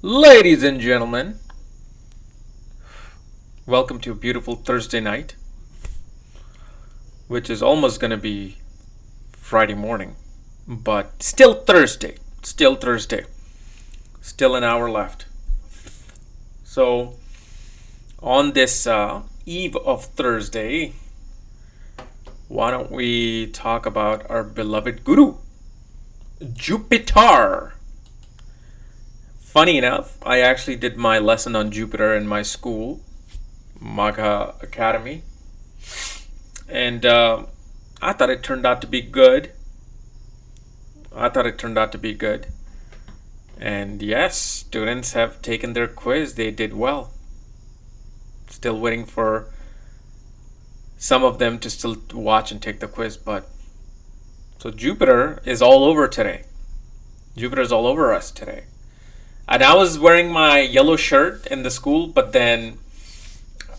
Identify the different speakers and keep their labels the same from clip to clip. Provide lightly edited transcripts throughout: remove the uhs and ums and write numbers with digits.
Speaker 1: Ladies and gentlemen, welcome to a beautiful Thursday night, which is almost going to be Friday morning, but still Thursday. Still Thursday. Still an hour left. So, on this eve of Thursday, why don't we talk about our beloved guru, Jupiter? Funny enough, I actually did my lesson on Jupiter in my school, Magha Academy, and I thought it turned out to be good. And yes, students have taken their quiz. They did well. Still waiting for some of them to still watch and take the quiz, but so Jupiter is all over today. Jupiter is all over us today. And I was wearing my yellow shirt in the school, but then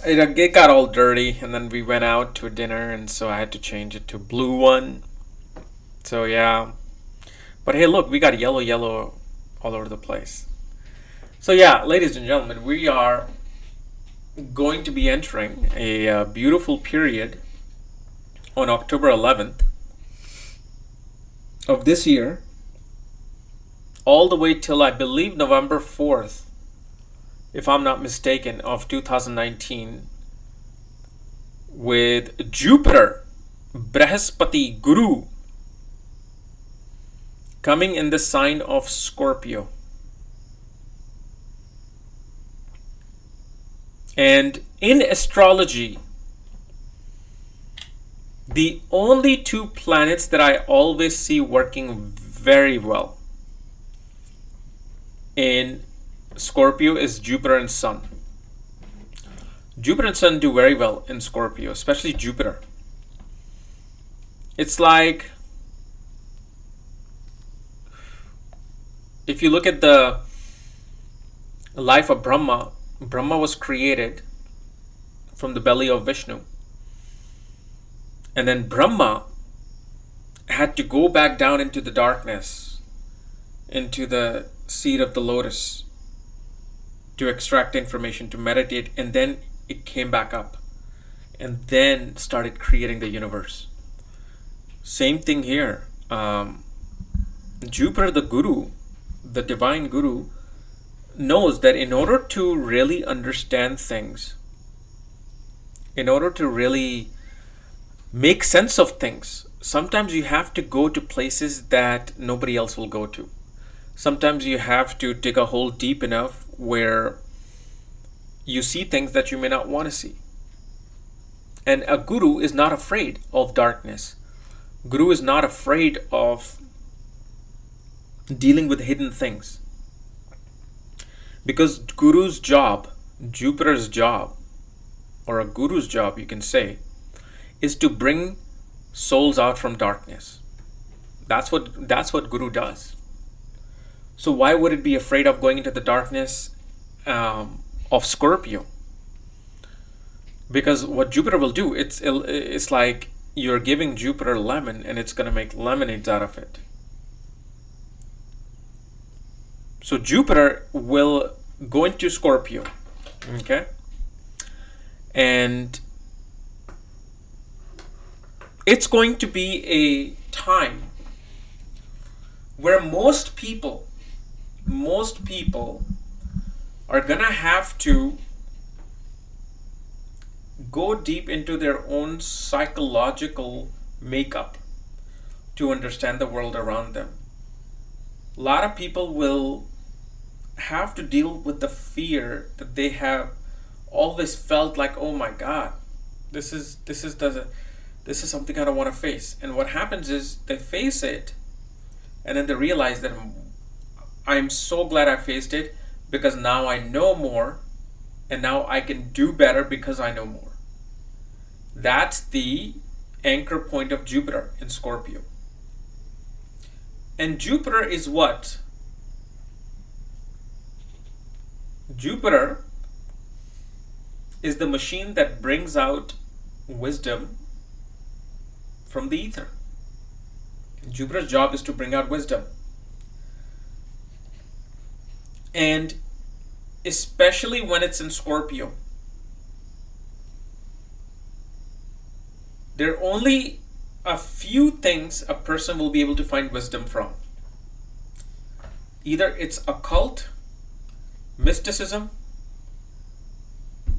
Speaker 1: it got all dirty, and then we went out to a dinner, and so I had to change it to blue one. So yeah. But hey, look, we got yellow all over the place. So yeah, ladies and gentlemen, we are going to be entering a beautiful period on October 11th of this year, all the way till I believe November 4th, if I'm not mistaken, of 2019, with Jupiter, Brihaspati Guru, coming in the sign of Scorpio. And in astrology, the only two planets that I always see working very well in Scorpio is Jupiter and Sun. Jupiter and Sun do very well in Scorpio, especially Jupiter. It's like, if you look at the life of Brahma, Brahma was created from the belly of Vishnu. And then Brahma had to go back down into the darkness, into the seed of the lotus, to extract information, to meditate, and then it came back up and then started creating the universe. Same thing here. Jupiter, the guru, the divine guru, knows that in order to really understand things, in order to really make sense of things, sometimes you have to go to places that nobody else will go to. Sometimes you have to dig a hole deep enough where you see things that you may not want to see. And a guru is not afraid of darkness. Guru is not afraid of dealing with hidden things. Because guru's job, Jupiter's job, or a guru's job, you can say, is to bring souls out from darkness. That's what guru does. So why would it be afraid of going into the darkness of Scorpio? Because what Jupiter will do, it's like you're giving Jupiter lemon and it's going to make lemonades out of it. So Jupiter will go into Scorpio, okay? And it's going to be a time where most people are gonna have to go deep into their own psychological makeup to understand the world around them. A lot of people will have to deal with the fear that they have always felt like, oh my God, this is something I don't want to face. And what happens is they face it, and then they realize that I'm so glad I faced it, because now I know more, and now I can do better because I know more. That's the anchor point of Jupiter in Scorpio. And Jupiter is what? Jupiter is the machine that brings out wisdom from the ether. Jupiter's job is to bring out wisdom. And especially when it's in Scorpio. There are only a few things a person will be able to find wisdom from. Either it's occult, mysticism,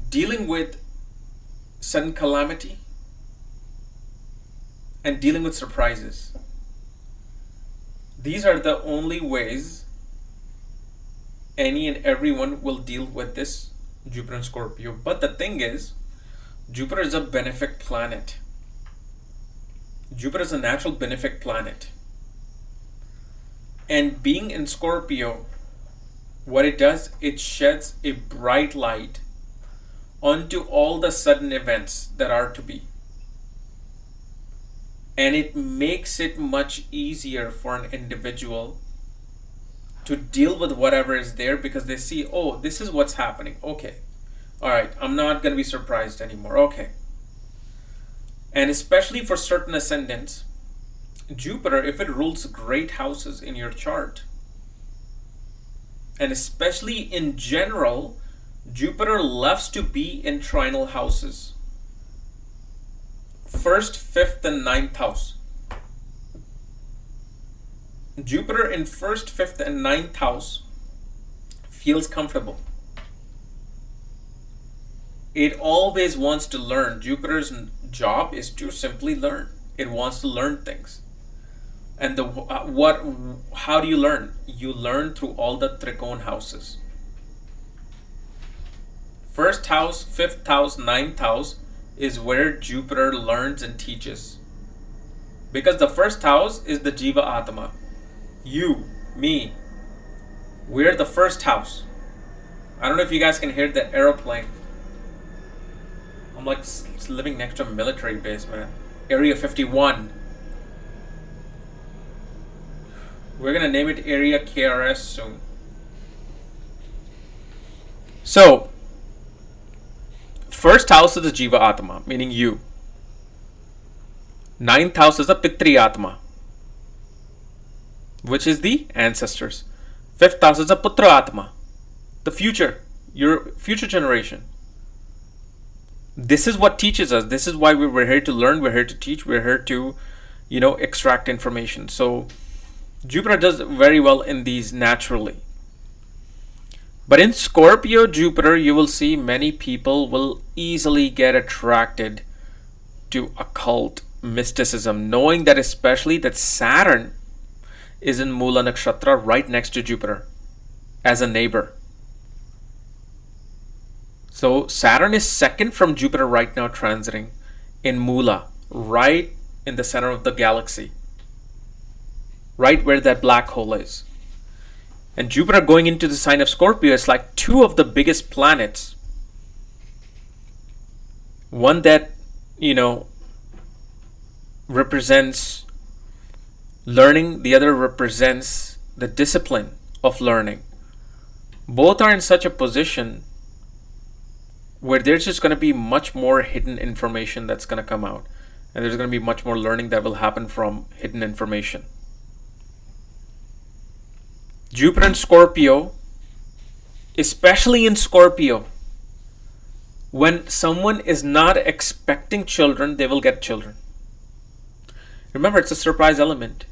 Speaker 1: dealing with sudden calamity, and dealing with surprises. These are the only ways any and everyone will deal with this Jupiter and Scorpio. But the thing is, Jupiter is a benefic planet. Jupiter is a natural benefic planet. And being in Scorpio, what it does, it sheds a bright light onto all the sudden events that are to be. And it makes it much easier for an individual to deal with whatever is there, because they see, oh, this is what's happening. Okay. All right. I'm not going to be surprised anymore. Okay. And especially for certain ascendants, Jupiter, if it rules great houses in your chart, and especially in general, Jupiter loves to be in trinal houses. 1st, 5th, and 9th house. Jupiter in 1st, 5th, and 9th house feels comfortable. It always wants to learn. Jupiter's job is to simply learn. It wants to learn things. And how do you learn? You learn through all the Trikon houses. 1st house, 5th house, 9th house is where Jupiter learns and teaches. Because the 1st house is the Jiva Atma. You, me, we're the 1st house. I don't know if you guys can hear the aeroplane. I'm like living next to a military base, man. Area 51. We're gonna name it Area KRS soon. So, 1st house is the Jiva Atma, meaning you. 9th house is the Pitri Atma, which is the ancestors. 5th house is the Putra Atma, the future, your future generation. This is what teaches us. This is why we're here to learn, we're here to teach, we're here to, extract information. So Jupiter does very well in these naturally. But in Scorpio Jupiter, you will see many people will easily get attracted to occult mysticism, knowing that especially that Saturn is in Mula Nakshatra right next to Jupiter as a neighbor. So Saturn is 2nd from Jupiter right now, transiting in Mula, right in the center of the galaxy, right where that black hole is. And Jupiter going into the sign of Scorpio is like two of the biggest planets. One that, represents learning, the other represents the discipline of learning. Both are in such a position where there's just going to be much more hidden information that's going to come out. And there's going to be much more learning that will happen from hidden information. Jupiter and Scorpio, especially in Scorpio, when someone is not expecting children, they will get children. Remember, it's a surprise element.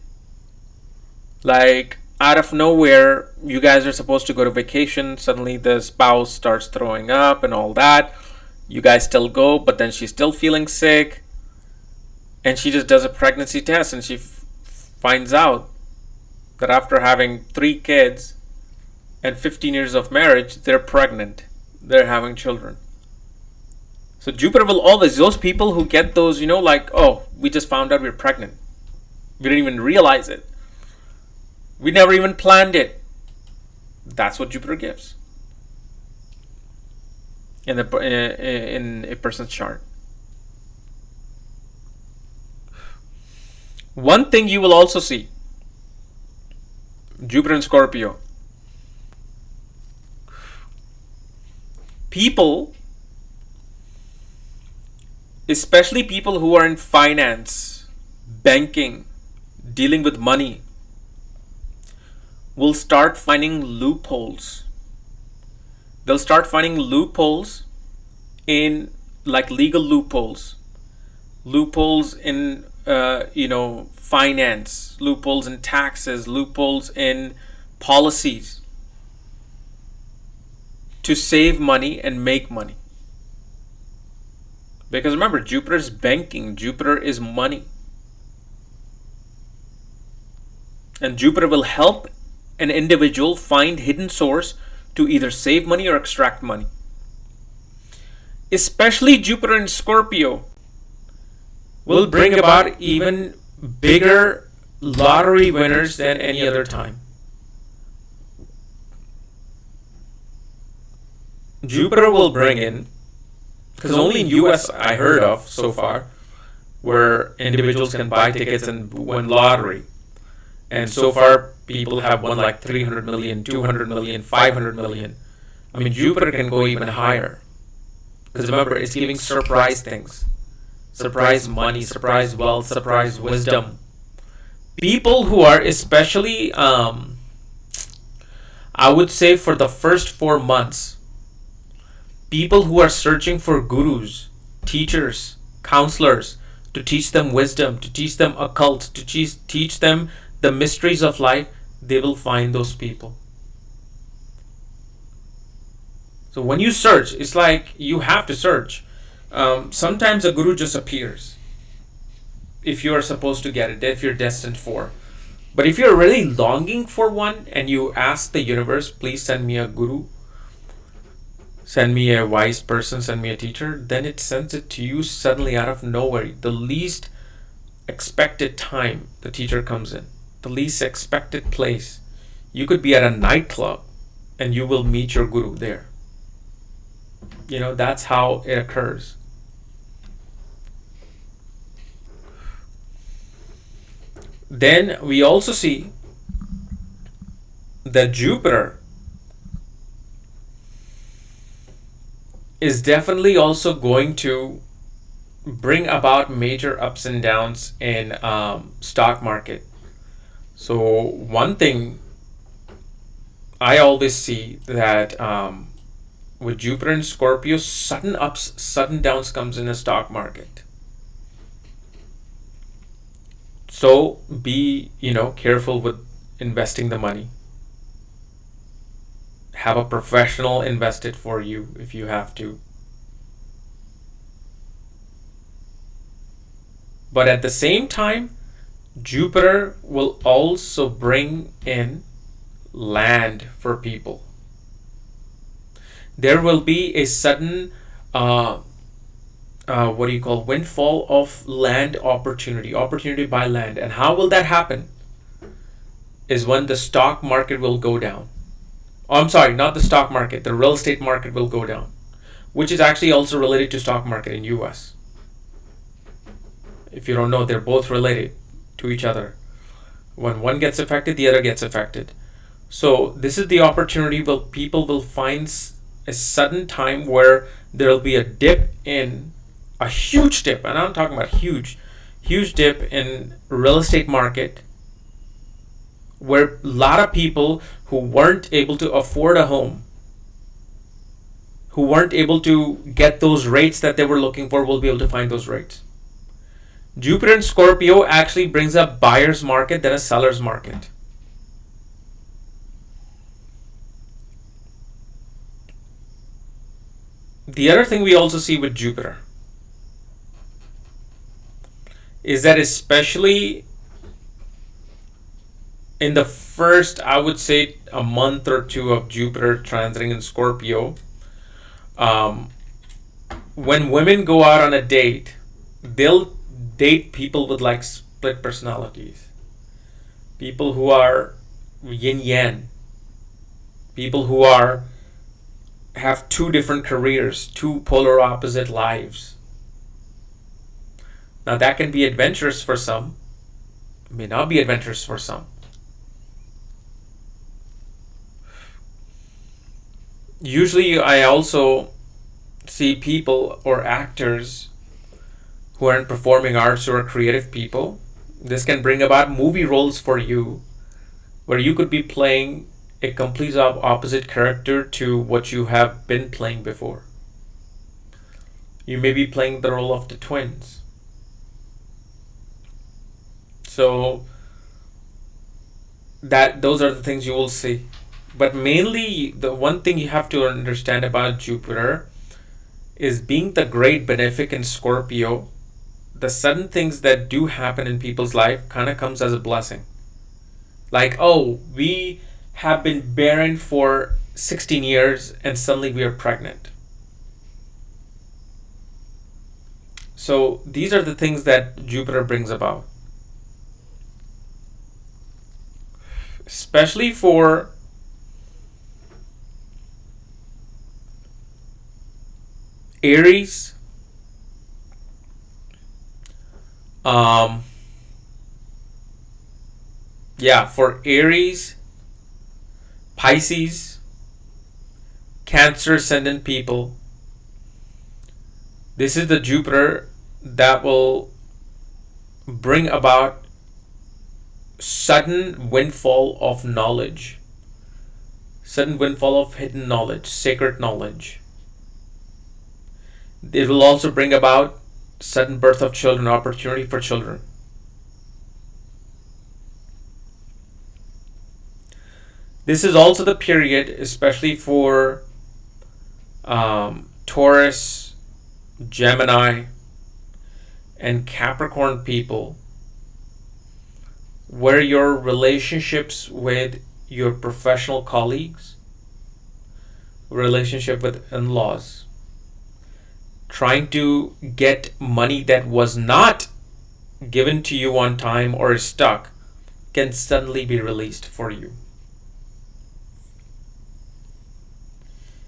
Speaker 1: Like, out of nowhere, you guys are supposed to go to vacation. Suddenly the spouse starts throwing up and all that. You guys still go, but then she's still feeling sick. And she just does a pregnancy test, and she finds out that after having 3 kids and 15 years of marriage, they're pregnant. They're having children. So Jupiter will always, those people who get those, like, oh, we just found out we're pregnant. We didn't even realize it. We never even planned it. That's what Jupiter gives in a person's chart. One thing you will also see, Jupiter and Scorpio, people, especially people who are in finance, banking, dealing with money, will start finding loopholes They'll start finding loopholes in, like, legal loopholes, loopholes in finance, loopholes in taxes, loopholes in policies, to save money and make money. Because remember, Jupiter is banking, Jupiter is money. And Jupiter will help an individual find hidden source to either save money or extract money. Especially Jupiter in Scorpio will bring about even bigger lottery winners than any other time. Jupiter will bring in, because only in US I heard of so far, where individuals can buy tickets and win lottery. And so far people have won like 300 million, 200 million, 500 million. I mean, Jupiter can go even higher. Because remember, it's giving surprise things. Surprise money, surprise wealth, surprise wisdom. People who are especially, I would say for the first 4 months, people who are searching for gurus, teachers, counselors, to teach them wisdom, to teach them occult, to teach them the mysteries of life, they will find those people. So when you search, it's like you have to search. Sometimes a guru just appears if you are supposed to get it, if you're destined for. But if you're really longing for one and you ask the universe, please send me a guru, send me a wise person, send me a teacher, then it sends it to you suddenly out of nowhere. The least expected time the teacher comes in, the least expected place. You could be at a nightclub and you will meet your guru there. That's how it occurs. Then we also see that Jupiter is definitely also going to bring about major ups and downs in stock market. So one thing I always see that with Jupiter and Scorpio, sudden ups, sudden downs comes in the stock market. So be, careful with investing the money. Have a professional invest it for you if you have to. But at the same time, Jupiter will also bring in land for people. There will be a sudden windfall of land opportunity to buy land. And how will that happen? Is when the stock market will go down. Oh, I'm sorry, not the stock market, the real estate market will go down, which is actually also related to stock market in US. If you don't know, they're both related to each other. When one gets affected, the other gets affected. So this is the opportunity where people will find a sudden time where there will be a huge dip, and I'm talking about huge dip in real estate market, where a lot of people who weren't able to afford a home, who weren't able to get those rates that they were looking for, will be able to find those rates. Jupiter and Scorpio actually brings a buyer's market than a seller's market. The other thing we also see with Jupiter is that, especially in the first, I would say, a month or two of Jupiter transiting in Scorpio, when women go out on a date, they'll date people with like split personalities, people who are yin yang, people who have two different careers, two polar opposite lives. Now that can be adventurous for some, may not be adventurous for some. Usually I also see people or actors who are in performing arts or creative people. This can bring about movie roles for you, where you could be playing a complete opposite character to what you have been playing before. You may be playing the role of the twins. So those are the things you will see. But mainly, the one thing you have to understand about Jupiter is being the great Benefic in Scorpio, the sudden things that do happen in people's life kind of comes as a blessing. Like, oh, we have been barren for 16 years and suddenly we are pregnant. So these are the things that Jupiter brings about. Especially for Aries, for Aries, Pisces, Cancer ascendant people, this is the Jupiter that will bring about sudden windfall of knowledge, sudden windfall of hidden knowledge, sacred knowledge. It will also bring about sudden birth of children, opportunity for children. This is also the period, especially for Taurus, Gemini, and Capricorn people, where your relationships with your professional colleagues, relationship with in-laws, trying to get money that was not given to you on time or is stuck, can suddenly be released for you.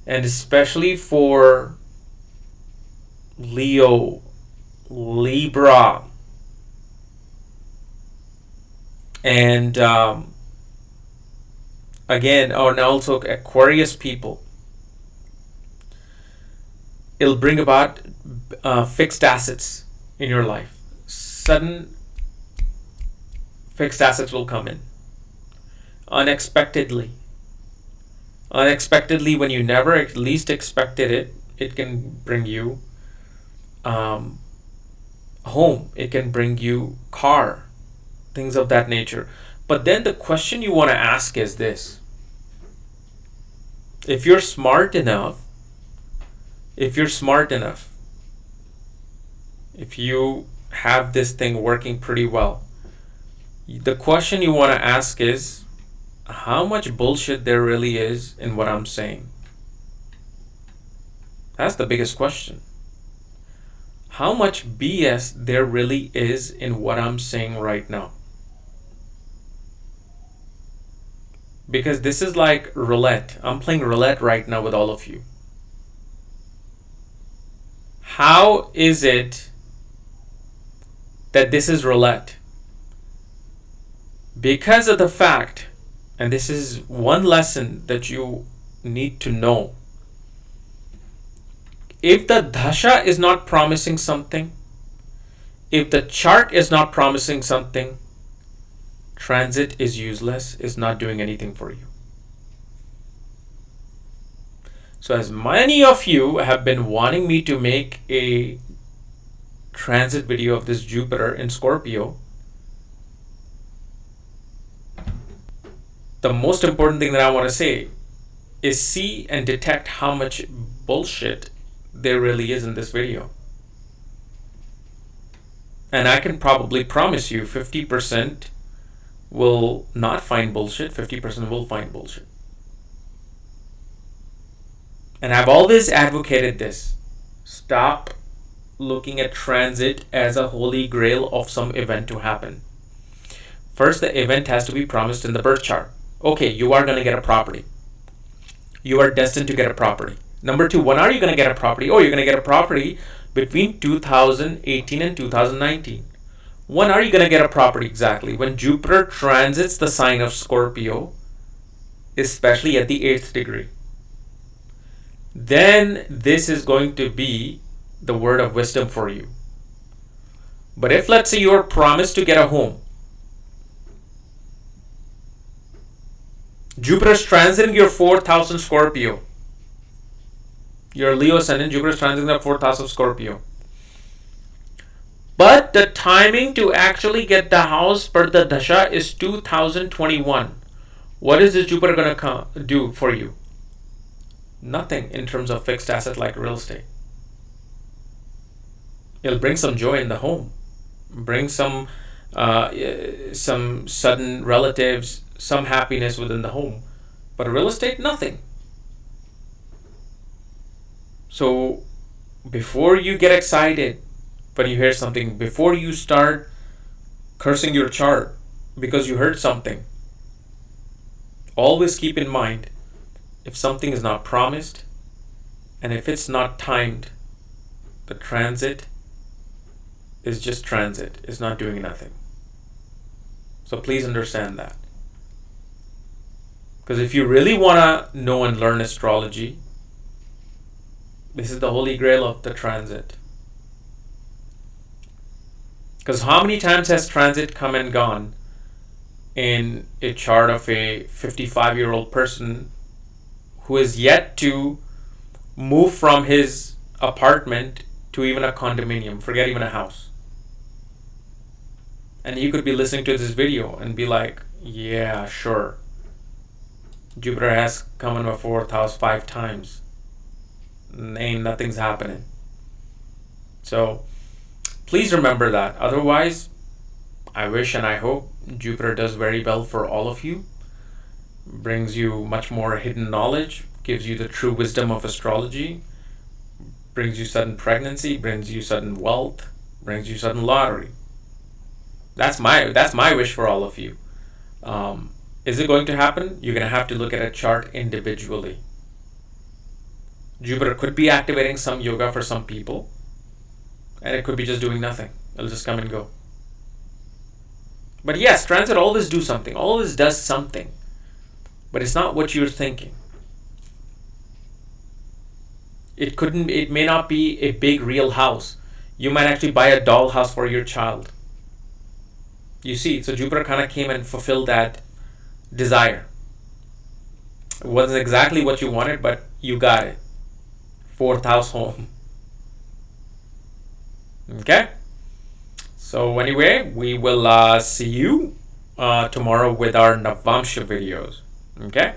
Speaker 1: And especially for Leo, Libra, and and also Aquarius people, it'll bring about fixed assets in your life. Sudden fixed assets will come in unexpectedly. Unexpectedly, when you never at least expected it, it can bring you home. It can bring you car, things of that nature. But then the question you want to ask is this: if you're smart enough, if you have this thing working pretty well, the question you want to ask is, how much bullshit there really is in what I'm saying? That's the biggest question. How much BS there really is in what I'm saying right now? Because this is like roulette. I'm playing roulette right now with all of you. How is it that this is roulette? Because of the fact, and this is one lesson that you need to know. If the dasha is not promising something, if the chart is not promising something, transit is useless, is not doing anything for you. So as many of you have been wanting me to make a transit video of this Jupiter in Scorpio, the most important thing that I want to say is see and detect how much bullshit there really is in this video. And I can probably promise you 50% will not find bullshit, 50% will find bullshit. And I've always advocated this. Stop looking at transit as a holy grail of some event to happen. First, the event has to be promised in the birth chart. Okay, you are going to get a property. You are destined to get a property. Number two, when are you going to get a property? Oh, you're going to get a property between 2018 and 2019. When are you going to get a property exactly? When Jupiter transits the sign of Scorpio, especially at the 8th degree. Then this is going to be the word of wisdom for you. But if, let's say, you are promised to get a home, Jupiter's transiting your 4th house in Scorpio. Your Leo ascendant, Jupiter's transiting the 4th house of Scorpio. But the timing to actually get the house per the dasha is 2021. What is this Jupiter going to do for you? Nothing in terms of fixed asset like real estate. It'll bring some joy in the home, bring some sudden relatives, some happiness within the home. But real estate, nothing. So before you get excited when you hear something, before you start cursing your chart because you heard something, always keep in mind, if something is not promised and if it's not timed, the transit is just transit. It's not doing nothing. So please understand that. Because if you really want to know and learn astrology, this is the holy grail of the transit. Because how many times has transit come and gone in a chart of a 55-year-old person who is yet to move from his apartment to even a condominium, forget even a house. And he could be listening to this video and be like, yeah, sure. Jupiter has come in my 4th house 5 times. Nothing's happening. So please remember that. Otherwise, I wish and I hope Jupiter does very well for all of you. Brings you much more hidden knowledge, gives you the true wisdom of astrology, brings you sudden pregnancy, brings you sudden wealth, brings you sudden lottery. That's my wish for all of you. Is it going to happen? You're going to have to look at a chart individually. Jupiter could be activating some yoga for some people, and it could be just doing nothing. It'll just come and go. But yes, transit always do something, always does something, but it's not what you're thinking. It may not be a big real house. You might actually buy a doll house for your child. You see, so Jupiter kind of came and fulfilled that desire. It wasn't exactly what you wanted, but you got it. 4th house home. Okay? So anyway, we will see you tomorrow with our Navamsha videos. Okay?